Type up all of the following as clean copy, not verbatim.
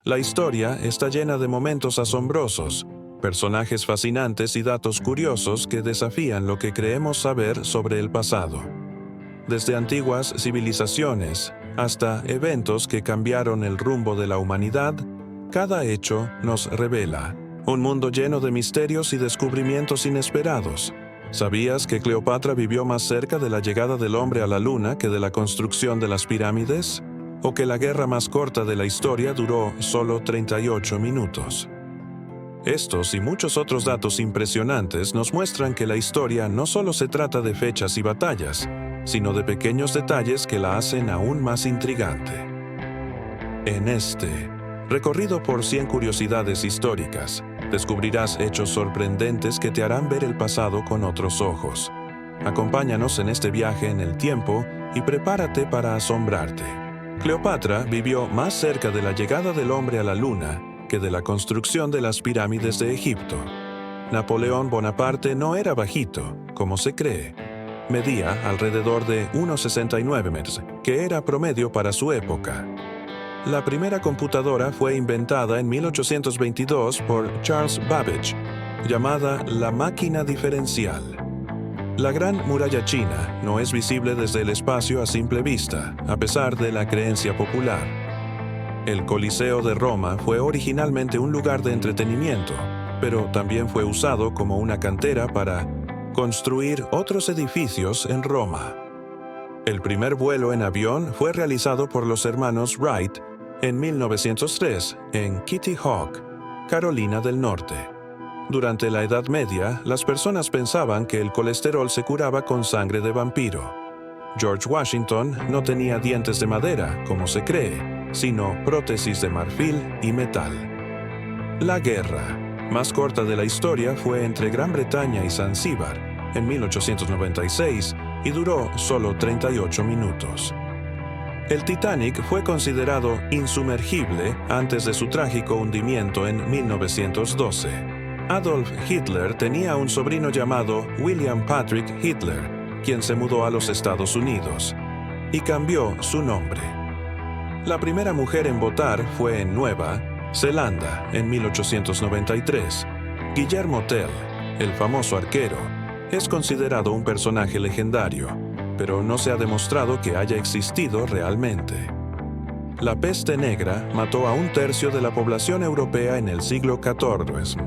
La historia está llena de momentos asombrosos, personajes fascinantes y datos curiosos que desafían lo que creemos saber sobre el pasado. Desde antiguas civilizaciones hasta eventos que cambiaron el rumbo de la humanidad, cada hecho nos revela un mundo lleno de misterios y descubrimientos inesperados. ¿Sabías que Cleopatra vivió más cerca de la llegada del hombre a la luna que de la construcción de las pirámides? ¿O que la guerra más corta de la historia duró solo 38 minutos? Estos y muchos otros datos impresionantes nos muestran que la historia no solo se trata de fechas y batallas, sino de pequeños detalles que la hacen aún más intrigante. En este recorrido por 100 curiosidades históricas, descubrirás hechos sorprendentes que te harán ver el pasado con otros ojos. Acompáñanos en este viaje en el tiempo y prepárate para asombrarte. Cleopatra vivió más cerca de la llegada del hombre a la luna que de la construcción de las pirámides de Egipto. Napoleón Bonaparte no era bajito, como se cree. Medía alrededor de 1,69 metros, que era promedio para su época. La primera computadora fue inventada en 1822 por Charles Babbage, llamada la máquina diferencial. La Gran Muralla China no es visible desde el espacio a simple vista, a pesar de la creencia popular. El Coliseo de Roma fue originalmente un lugar de entretenimiento, pero también fue usado como una cantera para construir otros edificios en Roma. El primer vuelo en avión fue realizado por los hermanos Wright en 1903 en Kitty Hawk, Carolina del Norte. Durante la Edad Media, las personas pensaban que el colesterol se curaba con sangre de vampiro. George Washington no tenía dientes de madera, como se cree, sino prótesis de marfil y metal. La guerra más corta de la historia fue entre Gran Bretaña y Zanzíbar en 1896 y duró solo 38 minutos. El Titanic fue considerado insumergible antes de su trágico hundimiento en 1912. Adolf Hitler tenía un sobrino llamado William Patrick Hitler, quien se mudó a los Estados Unidos, y cambió su nombre. La primera mujer en votar fue en Nueva Zelanda en 1893. Guillermo Tell, el famoso arquero, es considerado un personaje legendario, pero no se ha demostrado que haya existido realmente. La peste negra mató a 1/3 de la población europea en el siglo XIV.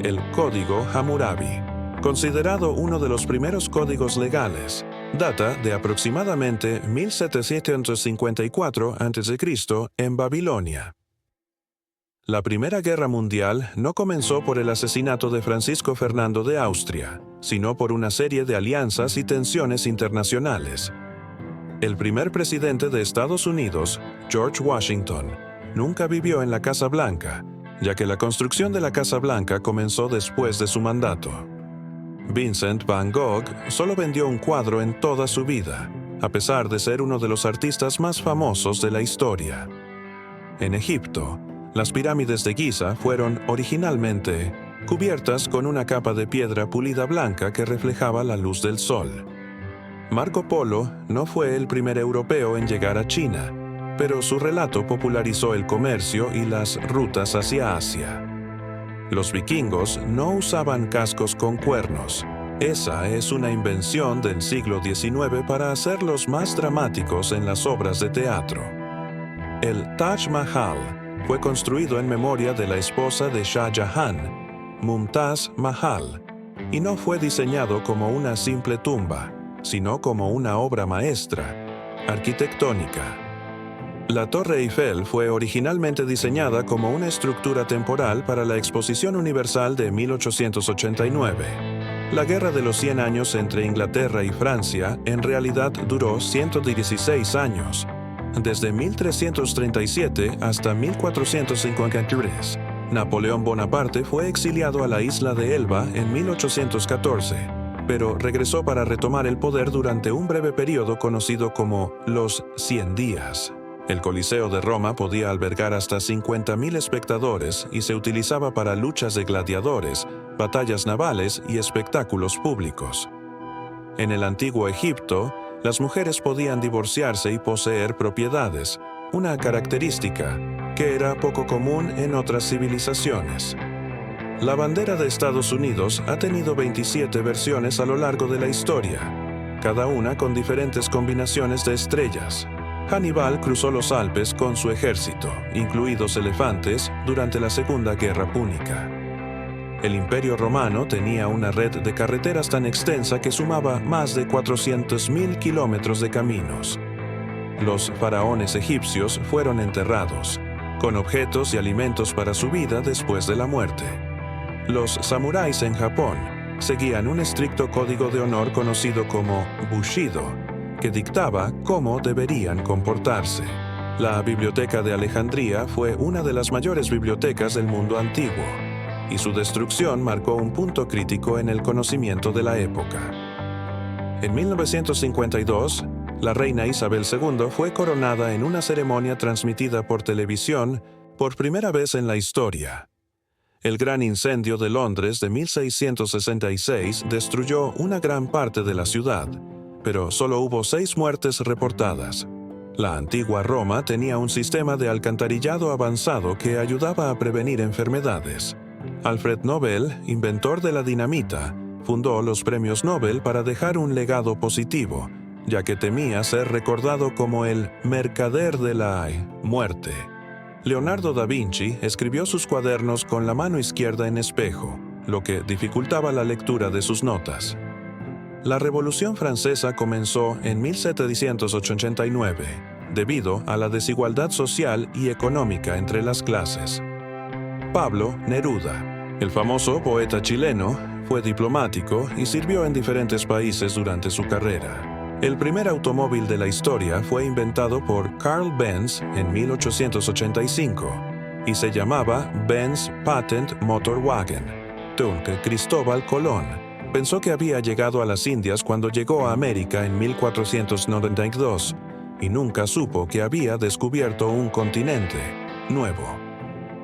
El Código Hammurabi, considerado uno de los primeros códigos legales, data de aproximadamente 1754 a.C. en Babilonia. La Primera Guerra Mundial no comenzó por el asesinato de Francisco Fernando de Austria, sino por una serie de alianzas y tensiones internacionales. El primer presidente de Estados Unidos, George Washington, nunca vivió en la Casa Blanca, ya que la construcción de la Casa Blanca comenzó después de su mandato. Vincent Van Gogh solo vendió un cuadro en toda su vida, a pesar de ser uno de los artistas más famosos de la historia. En Egipto, las pirámides de Giza fueron originalmente cubiertas con una capa de piedra pulida blanca que reflejaba la luz del sol. Marco Polo no fue el primer europeo en llegar a China, pero su relato popularizó el comercio y las rutas hacia Asia. Los vikingos no usaban cascos con cuernos. Esa es una invención del siglo XIX para hacerlos más dramáticos en las obras de teatro. El Taj Mahal fue construido en memoria de la esposa de Shah Jahan, Mumtaz Mahal, y no fue diseñado como una simple tumba, sino como una obra maestra, arquitectónica. La Torre Eiffel fue originalmente diseñada como una estructura temporal para la Exposición Universal de 1889. La Guerra de los 100 años entre Inglaterra y Francia en realidad duró 116 años, desde 1337 hasta 1453. Napoleón Bonaparte fue exiliado a la isla de Elba en 1814, pero regresó para retomar el poder durante un breve periodo conocido como los 100 días. El Coliseo de Roma podía albergar hasta 50.000 espectadores y se utilizaba para luchas de gladiadores, batallas navales y espectáculos públicos. En el antiguo Egipto, las mujeres podían divorciarse y poseer propiedades, una característica que era poco común en otras civilizaciones. La bandera de Estados Unidos ha tenido 27 versiones a lo largo de la historia, cada una con diferentes combinaciones de estrellas. Hannibal cruzó los Alpes con su ejército, incluidos elefantes, durante la Segunda Guerra Púnica. El Imperio Romano tenía una red de carreteras tan extensa que sumaba más de 400.000 kilómetros de caminos. Los faraones egipcios fueron enterrados, con objetos y alimentos para su vida después de la muerte. Los samuráis en Japón seguían un estricto código de honor conocido como Bushido, que dictaba cómo deberían comportarse. La Biblioteca de Alejandría fue una de las mayores bibliotecas del mundo antiguo, y su destrucción marcó un punto crítico en el conocimiento de la época. En 1952, la reina Isabel II fue coronada en una ceremonia transmitida por televisión por primera vez en la historia. El gran incendio de Londres de 1666 destruyó una gran parte de la ciudad, pero solo hubo 6 muertes reportadas. La antigua Roma tenía un sistema de alcantarillado avanzado que ayudaba a prevenir enfermedades. Alfred Nobel, inventor de la dinamita, fundó los premios Nobel para dejar un legado positivo, ya que temía ser recordado como el mercader de la muerte. Leonardo da Vinci escribió sus cuadernos con la mano izquierda en espejo, lo que dificultaba la lectura de sus notas. La Revolución Francesa comenzó en 1789, debido a la desigualdad social y económica entre las clases. Pablo Neruda, el famoso poeta chileno, fue diplomático y sirvió en diferentes países durante su carrera. El primer automóvil de la historia fue inventado por Carl Benz en 1885 y se llamaba Benz Patent Motorwagen. Tunque Cristóbal Colón pensó que había llegado a las Indias cuando llegó a América en 1492 y nunca supo que había descubierto un continente nuevo.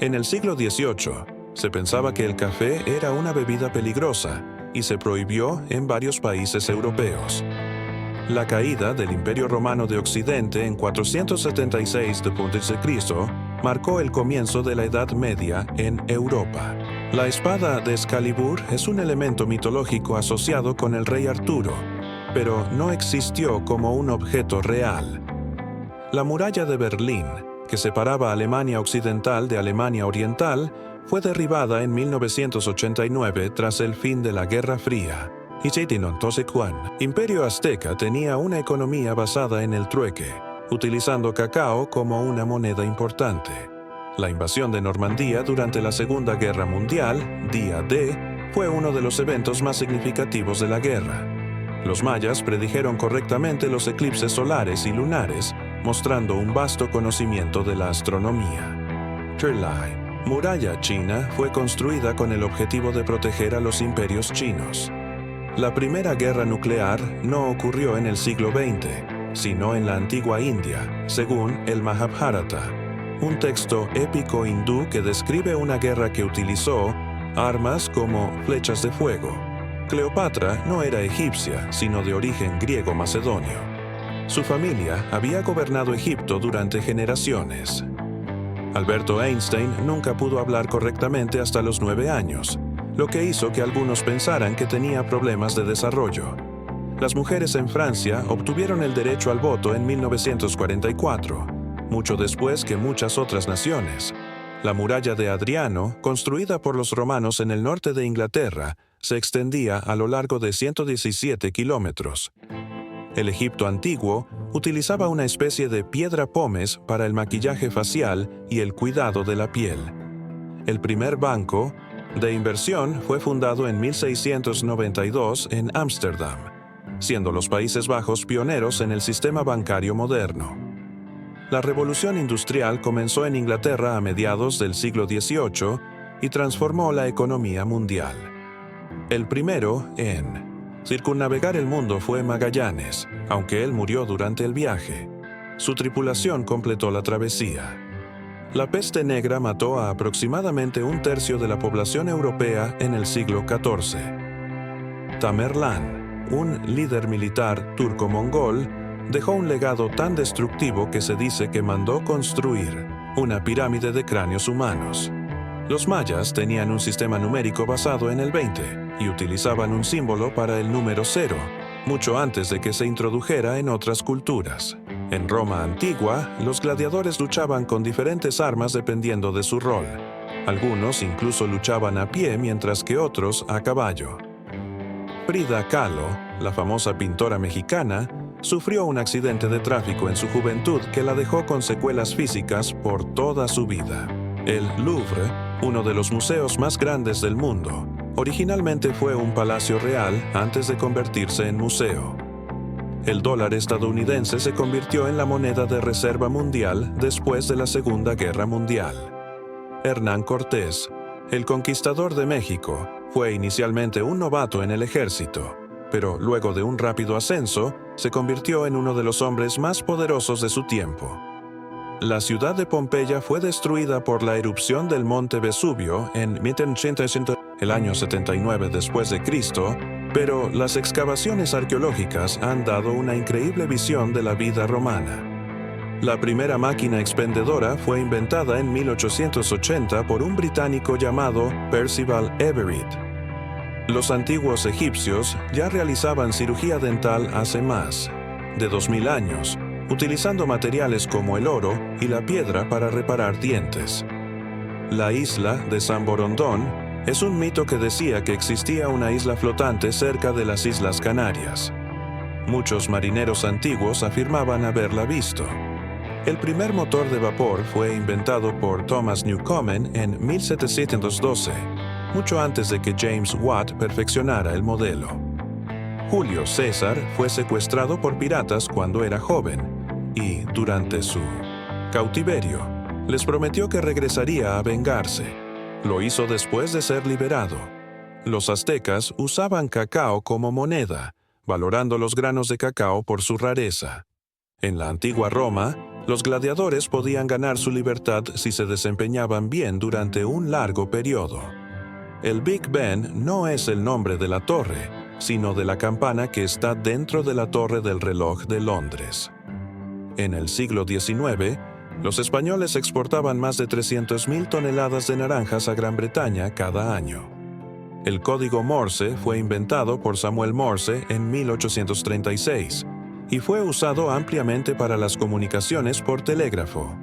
En el siglo XVIII, se pensaba que el café era una bebida peligrosa y se prohibió en varios países europeos. La caída del Imperio Romano de Occidente en 476 d.C. marcó el comienzo de la Edad Media en Europa. La espada de Excalibur es un elemento mitológico asociado con el rey Arturo, pero no existió como un objeto real. La muralla de Berlín, que separaba Alemania Occidental de Alemania Oriental, fue derribada en 1989 tras el fin de la Guerra Fría. Imperio Azteca tenía una economía basada en el trueque, utilizando cacao como una moneda importante. La invasión de Normandía durante la Segunda Guerra Mundial, Día D, fue uno de los eventos más significativos de la guerra. Los mayas predijeron correctamente los eclipses solares y lunares, mostrando un vasto conocimiento de la astronomía. La muralla china fue construida con el objetivo de proteger a los imperios chinos. La primera guerra nuclear no ocurrió en el siglo XX, sino en la antigua India, según el Mahabharata, un texto épico hindú que describe una guerra que utilizó armas como flechas de fuego. Cleopatra no era egipcia, sino de origen griego-macedonio. Su familia había gobernado Egipto durante generaciones. Alberto Einstein nunca pudo hablar correctamente hasta los 9 años, lo que hizo que algunos pensaran que tenía problemas de desarrollo. Las mujeres en Francia obtuvieron el derecho al voto en 1944, mucho después que muchas otras naciones. La muralla de Adriano, construida por los romanos en el norte de Inglaterra, se extendía a lo largo de 117 kilómetros. El Egipto antiguo utilizaba una especie de piedra pómez para el maquillaje facial y el cuidado de la piel. El primer banco de inversión fue fundado en 1692 en Ámsterdam, siendo los Países Bajos pioneros en el sistema bancario moderno. La revolución industrial comenzó en Inglaterra a mediados del siglo XVIII y transformó la economía mundial. El primero en circunnavegar el mundo fue Magallanes, aunque él murió durante el viaje. Su tripulación completó la travesía. La peste negra mató a aproximadamente 1/3 de la población europea en el siglo XIV. Tamerlán, un líder militar turco-mongol, dejó un legado tan destructivo que se dice que mandó construir una pirámide de cráneos humanos. Los mayas tenían un sistema numérico basado en el 20 y utilizaban un símbolo para el número 0, mucho antes de que se introdujera en otras culturas. En Roma antigua, los gladiadores luchaban con diferentes armas dependiendo de su rol. Algunos incluso luchaban a pie mientras que otros a caballo. Frida Kahlo, la famosa pintora mexicana, sufrió un accidente de tráfico en su juventud que la dejó con secuelas físicas por toda su vida. El Louvre, uno de los museos más grandes del mundo, originalmente fue un palacio real antes de convertirse en museo. El dólar estadounidense se convirtió en la moneda de reserva mundial después de la Segunda Guerra Mundial. Hernán Cortés, el conquistador de México, fue inicialmente un novato en el ejército, pero luego de un rápido ascenso, se convirtió en uno de los hombres más poderosos de su tiempo. La ciudad de Pompeya fue destruida por la erupción del monte Vesubio en 1800, el año 79 después de Cristo, pero las excavaciones arqueológicas han dado una increíble visión de la vida romana. La primera máquina expendedora fue inventada en 1880 por un británico llamado Percival Everett. Los antiguos egipcios ya realizaban cirugía dental hace más de 2000 años, utilizando materiales como el oro y la piedra para reparar dientes. La isla de San Borondón es un mito que decía que existía una isla flotante cerca de las Islas Canarias. Muchos marineros antiguos afirmaban haberla visto. El primer motor de vapor fue inventado por Thomas Newcomen en 1712, mucho antes de que James Watt perfeccionara el modelo. Julio César fue secuestrado por piratas cuando era joven y, durante su cautiverio, les prometió que regresaría a vengarse. Lo hizo después de ser liberado. Los aztecas usaban cacao como moneda, valorando los granos de cacao por su rareza. En la antigua Roma, los gladiadores podían ganar su libertad si se desempeñaban bien durante un largo periodo. El Big Ben no es el nombre de la torre, sino de la campana que está dentro de la torre del reloj de Londres. En el siglo XIX, los españoles exportaban más de 300,000 toneladas de naranjas a Gran Bretaña cada año. El código Morse fue inventado por Samuel Morse en 1836 y fue usado ampliamente para las comunicaciones por telégrafo.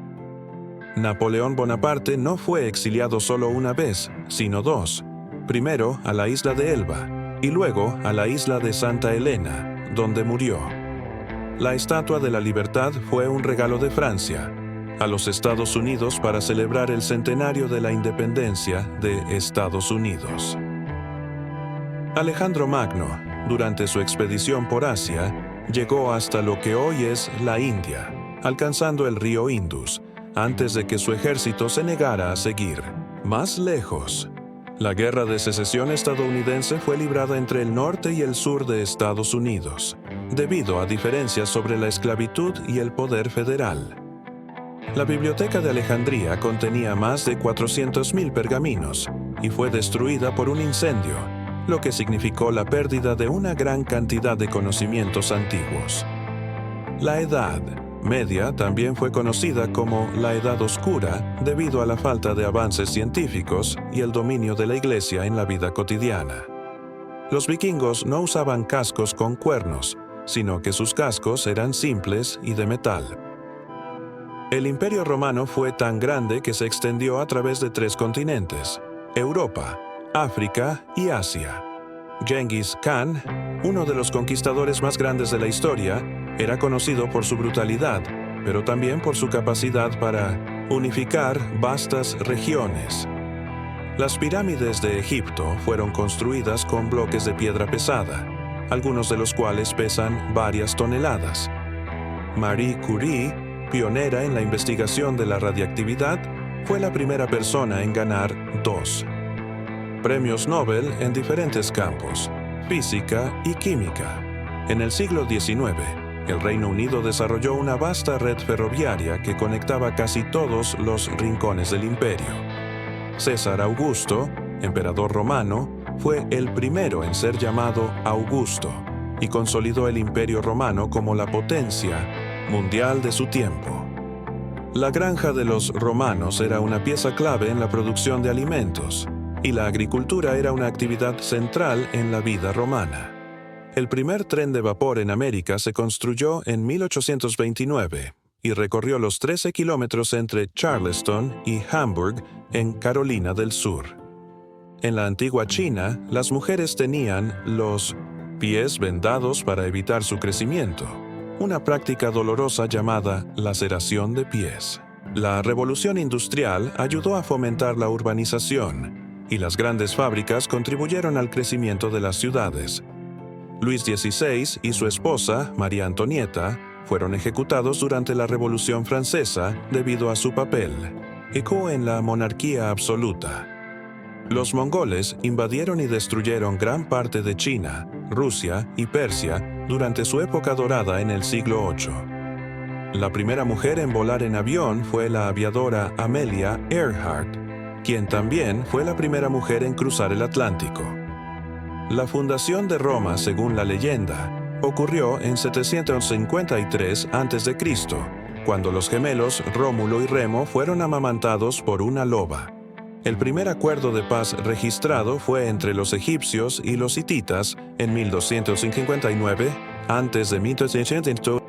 Napoleón Bonaparte no fue exiliado solo una vez, sino dos. Primero a la isla de Elba y luego a la isla de Santa Elena, donde murió. La Estatua de la Libertad fue un regalo de Francia a los Estados Unidos para celebrar el centenario de la independencia de Estados Unidos. Alejandro Magno, durante su expedición por Asia, llegó hasta lo que hoy es la India, alcanzando el río Indus, antes de que su ejército se negara a seguir. Más lejos, la Guerra de Secesión estadounidense fue librada entre el norte y el sur de Estados Unidos, debido a diferencias sobre la esclavitud y el poder federal. La Biblioteca de Alejandría contenía más de 400,000 pergaminos y fue destruida por un incendio, lo que significó la pérdida de una gran cantidad de conocimientos antiguos. La Edad Media también fue conocida como la Edad Oscura debido a la falta de avances científicos y el dominio de la Iglesia en la vida cotidiana. Los vikingos no usaban cascos con cuernos, sino que sus cascos eran simples y de metal. El Imperio Romano fue tan grande que se extendió a través de 3 continentes: Europa, África y Asia. Genghis Khan, uno de los conquistadores más grandes de la historia, era conocido por su brutalidad, pero también por su capacidad para unificar vastas regiones. Las pirámides de Egipto fueron construidas con bloques de piedra pesada, algunos de los cuales pesan varias toneladas. Marie Curie, pionera en la investigación de la radiactividad, fue la primera persona en ganar 2 premios Nobel en diferentes campos, física y química. En el siglo XIX, el Reino Unido desarrolló una vasta red ferroviaria que conectaba casi todos los rincones del imperio. César Augusto, emperador romano, fue el primero en ser llamado Augusto y consolidó el Imperio Romano como la potencia mundial de su tiempo. La granja de los romanos era una pieza clave en la producción de alimentos, y la agricultura era una actividad central en la vida romana. El primer tren de vapor en América se construyó en 1829 y recorrió los 13 kilómetros entre Charleston y Hamburg, en Carolina del Sur. En la antigua China, las mujeres tenían los pies vendados para evitar su crecimiento, una práctica dolorosa llamada laceración de pies. La revolución industrial ayudó a fomentar la urbanización, y las grandes fábricas contribuyeron al crecimiento de las ciudades. Luis XVI y su esposa, María Antonieta, fueron ejecutados durante la Revolución Francesa debido a su papel en la monarquía absoluta. Los mongoles invadieron y destruyeron gran parte de China, Rusia y Persia durante su época dorada en el siglo VIII. La primera mujer en volar en avión fue la aviadora Amelia Earhart, quien también fue la primera mujer en cruzar el Atlántico. La fundación de Roma, según la leyenda, ocurrió en 753 a.C., cuando los gemelos Rómulo y Remo fueron amamantados por una loba. El primer acuerdo de paz registrado fue entre los egipcios y los hititas en 1259 a.C.